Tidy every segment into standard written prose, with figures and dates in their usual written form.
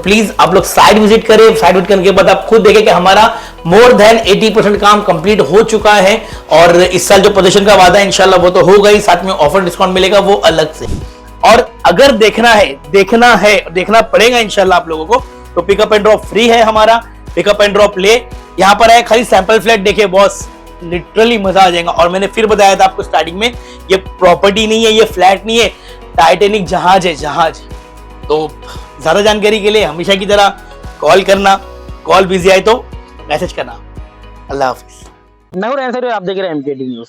Please आप लोग site visit करें, साइट विजिट करने के बाद आप खुद देखें कि हमारा मोर देन 80% काम कंप्लीट हो चुका है। और इस साल जो पोजीशन का वादा है इंशाल्लाह वो तो होगा ही, साथ में ऑफर डिस्काउंट मिलेगा वो अलग से। और अगर देखना पड़ेगा इंशाल्लाह आप लोगों को, तो पिकअप एंड ड्रॉप फ्री है हमारा। पिकअप एंड ड्रॉप ले, यहाँ पर है, खाली सैंपल फ्लैट देखे बॉस, लिटरली मजा आ जाएगा। और मैंने फिर बताया था आपको स्टार्टिंग में, ये प्रॉपर्टी नहीं है, ये फ्लैट नहीं है, टाइटैनिक जहाज है, जहाज। तो ज्यादा जानकारी के लिए हमेशा की तरह कॉल करना, कॉल बिजी आए तो मैसेज करना। अल्लाह हाफिज। मैं हूं रैन सर, आप देख रहे हैं MKT न्यूज।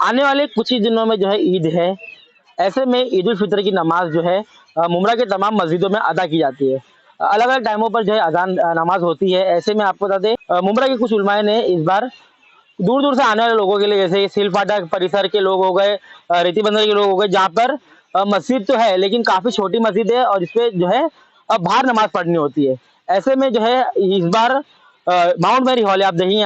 आने वाले कुछ ही दिनों में जो है ईद है। ऐसे में ईद उल फितर की नमाज जो है मुमरा के तमाम मस्जिदों में अदा की जाती है। अलग अलग टाइमों पर जो है अजान नमाज होती है। ऐसे में आपको बता दें, मुमरा के कुछ उलमाए ने इस बार दूर दूर से आने वाले लोगों के लिए, जैसे सिल फाटक परिसर के लोग हो गए, रेती बंदर के लोग हो गए, जहाँ पर मस्जिद तो है लेकिन काफी छोटी मस्जिद है और इसपे जो है बाहर नमाज पढ़नी होती है। ऐसे में जो है इस बार माउंट मैरी हॉल है, आप देखिए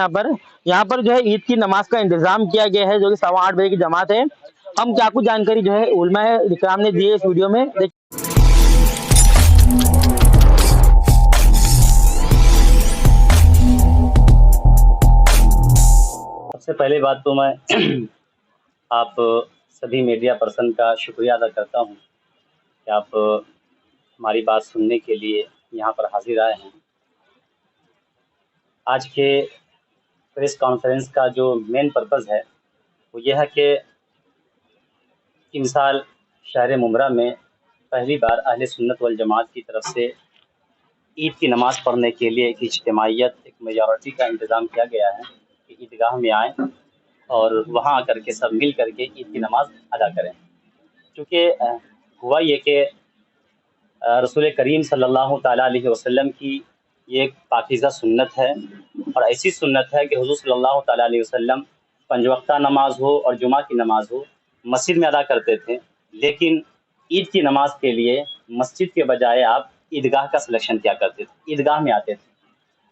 यहाँ पर जो है ईद की नमाज का इंतजाम किया गया है, जो कि 8:15 बजे की जमात है। हम क्या कुछ जानकारी जो है उलमाए इकराम ने दी है इस वीडियो में सबसे पहले बात तो मैं आप सभी मीडिया पर्सन का शुक्रिया अदा करता हूं कि आप हमारी बात सुनने के लिए यहां पर हाजिर आए हैं। आज के प्रेस कॉन्फ्रेंस का जो मेन पर्पस है वो यह है कि इमसाल शहर मुमरा में पहली बार अहले सुन्नत वल जमात की तरफ से ईद की नमाज़ पढ़ने के लिए एक इज्तिमाइयत, एक मेजॉरिटी का इंतज़ाम किया गया है कि ईदगाह में आएँ और वहाँ आकर के सब मिल करके ईद की नमाज़ अदा करें। क्योंकि हुआ ये कि रसूल करीम सल्लल्लाहु ताला अलैहि वसल्लम की ये एक पाकीज़ा सुन्नत है और ऐसी सुन्नत है कि हुज़ूर सल्लल्लाहु ताला अलैहि वसल्लम 5 वक्ता नमाज हो और जुमा की नमाज हो मस्जिद में अदा करते थे, लेकिन ईद की नमाज के लिए मस्जिद के बजाय आप ईदगाह का सिलेक्शन किया करते थे, ईदगाह में आते थे।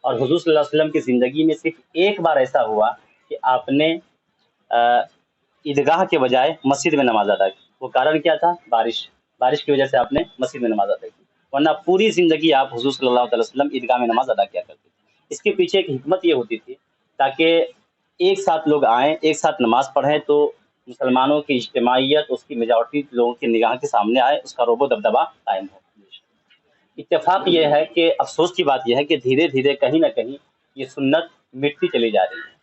और हुज़ूर सल्लल्लाहु अलैहि वसल्लम की ज़िंदगी में सिर्फ एक बार ऐसा हुआ कि आपने ईदगाह के बजाय मस्जिद में नमाज अदा की। वो कारण क्या था? बारिश की वजह से आपने मस्जिद में नमाज अदा की, वरना पूरी ज़िंदगी आप हुज़ूर सल्लल्लाहु अलैहि वसल्लम ईदगाह में नमाज अदा किया करते थे। इसके पीछे एक हिकमत ये होती थी ताकि एक साथ लोग आएँ, एक साथ नमाज पढ़ें, तो मुसलमानों की इज्तिमाइयत, उसकी मेजॉरिटी लोगों की निगाह के सामने आए, उसका रोबो दबदबा कायम हो। इत्तेफाक ये है कि अफसोस की बात यह है कि धीरे धीरे कहीं ना कहीं ये सुन्नत मिटती चली जा रही है।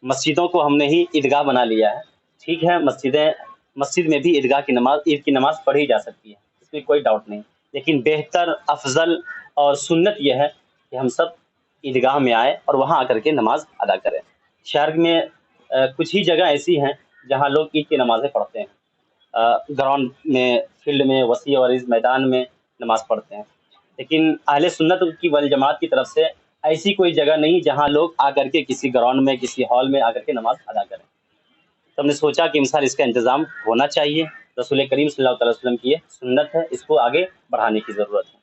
मस्जिदों को हमने ही ईदगाह बना लिया है। ठीक है, मस्जिद में भी ईदगाह की नमाज, ईद की नमाज पढ़ी जा सकती है, इसमें कोई डाउट नहीं, लेकिन बेहतर, अफजल और सुन्नत यह है कि हम सब ईदगाह में आए और वहाँ आकर के नमाज अदा करें। शहर में कुछ ही जगह ऐसी हैं जहाँ लोग ईद की नमाज़ें पढ़ते हैं, ग्राउंड में, फील्ड में, वसी और इस मैदान में नमाज़ पढ़ते हैं, लेकिन अहले सुन्नत की वल जमात की तरफ से ऐसी कोई जगह नहीं जहाँ लोग आकर के किसी ग्राउंड में, किसी हॉल में आकर के नमाज अदा करें। तो हमने सोचा कि इंसान इसका इंतज़ाम होना चाहिए। रसूल करीम सल्लल्लाहु अलैहि वसल्लम की ये सुन्नत है, इसको आगे बढ़ाने की ज़रूरत है।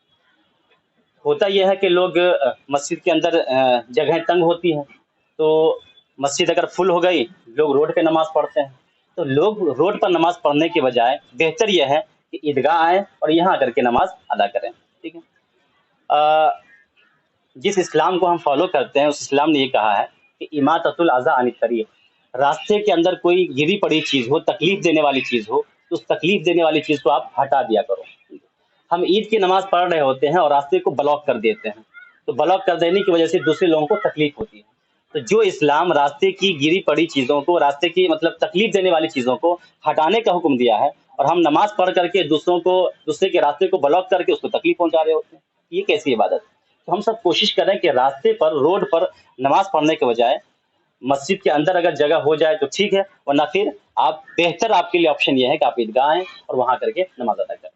होता यह है कि लोग मस्जिद के अंदर जगह तंग होती हैं, तो मस्जिद अगर फुल हो गई, लोग रोड पे नमाज़ पढ़ते हैं। तो लोग रोड पर नमाज़ पढ़ने के बजाय बेहतर यह है कि ईदगाह आएँ और यहाँ आकर के नमाज अदा करें। ठीक है, जिस इस्लाम को हम फॉलो करते हैं उस इस्लाम ने ये कहा है कि इमाततुल अज़ा अनित तरीक़, रास्ते के अंदर कोई गिरी पड़ी चीज़ हो, तकलीफ देने वाली चीज़ हो, तो उस तकलीफ देने वाली चीज़ को आप हटा दिया करो। हम ईद की नमाज़ पढ़ रहे होते हैं और रास्ते को ब्लॉक कर देते हैं, तो ब्लॉक कर देने की वजह से दूसरे लोगों को तकलीफ होती है। तो जो इस्लाम रास्ते की गिरी पड़ी चीज़ों को, रास्ते की मतलब तकलीफ देने वाली चीज़ों को हटाने का हुक्म दिया है, और हम नमाज पढ़ करके दूसरे के रास्ते को ब्लॉक करके उसको तकलीफ पहुंचा रहे होते हैं, ये कैसी इबादत? तो हम सब कोशिश करें कि रास्ते पर, रोड पर नमाज पढ़ने के बजाय मस्जिद के अंदर अगर जगह हो जाए तो ठीक है, वरना फिर बेहतर आपके लिए ऑप्शन ये है कि आप ईदगाह आएँ और वहाँ करके नमाज अदा करें।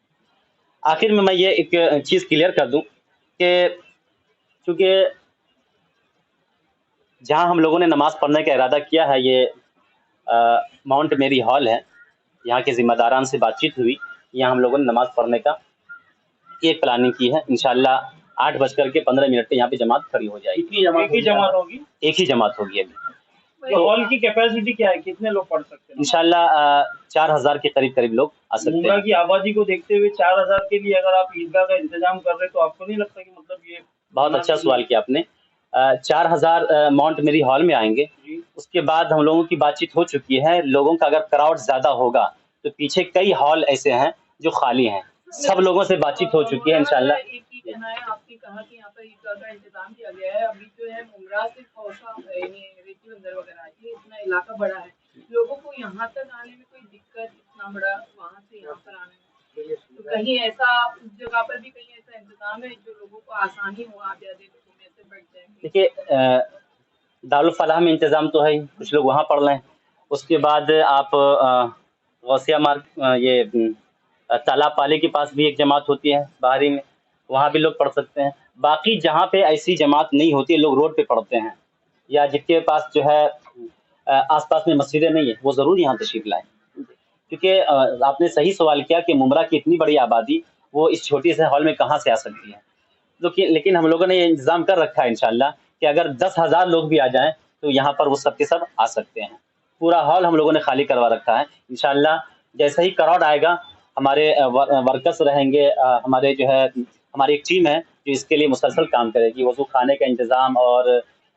आखिर में मैं ये एक चीज़ क्लियर कर दूं कि चूँकि जहाँ हम लोगों ने नमाज़ पढ़ने का इरादा किया है, ये माउंट मेरी हॉल है, यहाँ के ज़िम्मेदारान से बातचीत हुई, यहाँ हम लोगों ने नमाज़ पढ़ने का एक प्लानिंग की है। इंशाअल्लाह 8:15 पे यहाँ पे जमात खड़ी हो जाएगी। एक ही जमात होगी अभी। तो हॉल की कैपेसिटी क्या है, कितने लोग पढ़ सकते हैं? इंशाल्लाह 4000 के करीब करीब लोग आ सकते मुमरा हैं। की आबादी को देखते हुए 4000 के लिए अगर आप ईदगाह का इंतजाम कर रहे हैं तो आपको नहीं लगता कि मतलब ये बहुत अच्छा सवाल किया आपने। 4000 माउंट मेरी हॉल में आएंगे। जी। उसके बाद हम लोगों की बातचीत हो चुकी है, लोगों का अगर क्राउड ज्यादा होगा तो पीछे कई हॉल ऐसे हैं जो खाली हैं, सब लोगों से बातचीत हो चुकी है इंशाल्लाह। एक ही कहना है, आपने कहा कि यहाँ पर ईदगाह का इंतजाम किया गया है। अभी जो है मुमरा से खौसा रेती बंदर वगैरह ये इतना इलाका बड़ा है, लोगों को यहाँ तक आने में कोई दिक्कत, इतना बड़ा वहाँ से यहाँ पर आने में, तो कहीं ऐसा उस जगह पर भी कहीं ऐसा इंतजाम है जो लोगों को आसानी हो, आप ज्यादा लोगों में से बैठ जाएंगे? देखिए दारुल फलाह में इंतजाम तो है ही, कुछ लोग वहाँ पढ़ रहे हैं। उसके बाद आप गौसिया मार्ग तालाब पाले के पास भी एक जमात होती है बाहरी में, वहाँ भी लोग पढ़ सकते हैं। बाकी जहाँ पे ऐसी जमात नहीं होती है, लोग रोड पे पढ़ते हैं या जिनके पास जो है आसपास में मस्जिदें नहीं है, वो ज़रूर यहाँ तशरीफ लाएं। क्योंकि आपने सही सवाल किया कि मुमरा की इतनी बड़ी आबादी वो इस छोटी से हॉल में कहाँ से आ सकती है। लेकिन हम लोगों ने ये इंतज़ाम कर रखा है इंशाल्लाह कि अगर 10,000 लोग भी आ जाएं तो यहाँ पर वो सब के सब आ सकते हैं। पूरा हॉल हम लोगों ने खाली करवा रखा है इंशाल्लाह। जैसे ही क्राउड आएगा, हमारे वर्कर्स रहेंगे, हमारे जो है हमारी एक टीम है जो इसके लिए मुसलसल काम करेगी। वज़ू खाने का इंतज़ाम और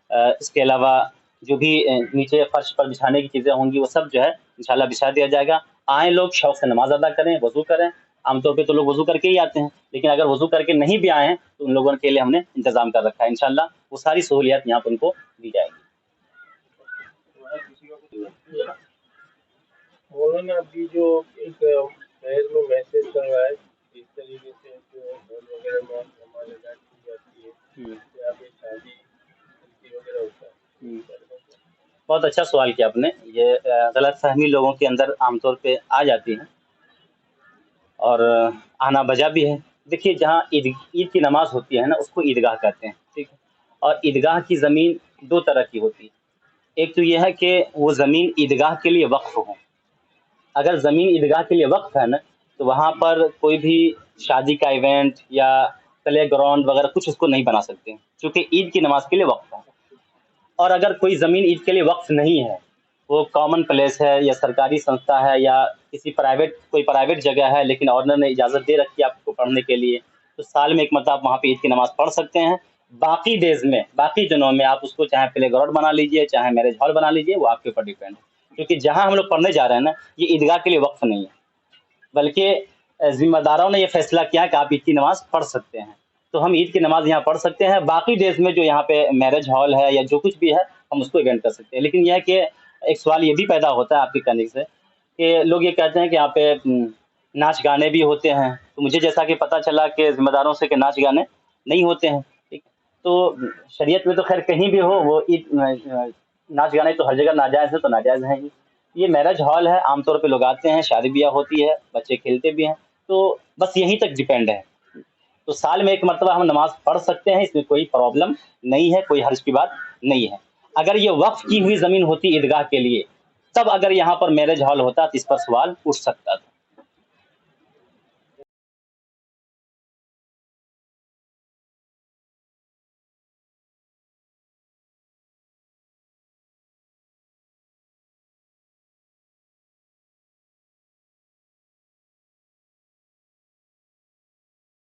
इसके अलावा जो भी नीचे फर्श पर बिछाने की चीज़ें होंगी वो सब जो है इंशाल्लाह बिछा दिया जाएगा। आए लोग शौक़ से नमाज अदा करें, वज़ू करें। आमतौर पे तो लोग वज़ू करके ही आते हैं, लेकिन अगर वज़ू करके नहीं भी आए हैं तो उन लोगों के लिए हमने इंतज़ाम कर रखा है। इंशाल्लाह वो सारी सहूलियत यहाँ पर उनको दी जाएगी। मौलाना अभी जो एक शहर में मैसेज कर रहा है, इस तरीके से जो हॉल वगैरह में नमाज अदा की जाती है, या फिर शादी वगैरह होता है। बहुत अच्छा सवाल किया आपने। ये गलत फहमी लोगों के अंदर आमतौर पे आ जाती है और आना बजा भी है। देखिए जहाँ ईद की नमाज होती है ना, उसको ईदगाह कहते हैं, ठीक है। और ईदगाह की ज़मीन दो तरह की होती है। एक तो ये है कि वो ज़मीन ईदगाह के लिए वक्फ हो। अगर ज़मीन ईदगाह के लिए वक्फ है ना, तो वहाँ पर कोई भी शादी का इवेंट या प्ले ग्राउंड वगैरह कुछ उसको नहीं बना सकते, क्योंकि ईद की नमाज के लिए वक्फ है। और अगर कोई ज़मीन ईद के लिए वक्फ नहीं है, वो कॉमन प्लेस है या सरकारी संस्था है या किसी कोई प्राइवेट जगह है, लेकिन ऑनर ने इजाज़त दे रखी है आपको पढ़ने के लिए, तो साल में एक मरतबा आप वहाँ पे ईद की नमाज़ पढ़ सकते हैं। बाकी डेज़ में, बाकी दिनों में आप उसको चाहे प्ले ग्राउंड बना लीजिए, चाहे मैरिज हॉल बना लीजिए, वो आपके ऊपर डिपेंड है। क्योंकि जहाँ हम लोग पढ़ने जा रहे हैं ना, ये ईदगाह के लिए वक्फ नहीं है, बल्कि ज़िम्मेदारों ने ये फैसला किया कि आप ईद की नमाज़ पढ़ सकते हैं। तो हम ईद की नमाज़ यहाँ पढ़ सकते हैं। बाकी डेज़ में जो यहाँ पे मैरिज हॉल है या जो कुछ भी है, हम उसको इवेंट कर सकते हैं। लेकिन यह है कि एक सवाल ये भी पैदा होता है आपके कहने से कि लोग ये कहते हैं कि यहाँ पे नाच गाने भी होते हैं। तो मुझे जैसा कि पता चला कि ज़िम्मेदारों से कि नाच गाने नहीं होते हैं, ठीक। तो शरीयत में तो खैर कहीं भी हो, वो नाच गाने तो हर जगह नाजायज़ है, तो नाजायज़ हैं ही। ये मैरिज हॉल है, आमतौर पे लोग आते हैं, शादी ब्याह होती है, बच्चे खेलते भी हैं, तो बस यहीं तक डिपेंड है। तो साल में एक मरतबा हम नमाज़ पढ़ सकते हैं, इसमें कोई प्रॉब्लम नहीं है, कोई हर्ज की बात नहीं है। अगर ये वक्फ की हुई ज़मीन होती ईदगाह के लिए, तब अगर यहाँ पर मैरिज हॉल होता तो इस पर सवाल उठ सकता था।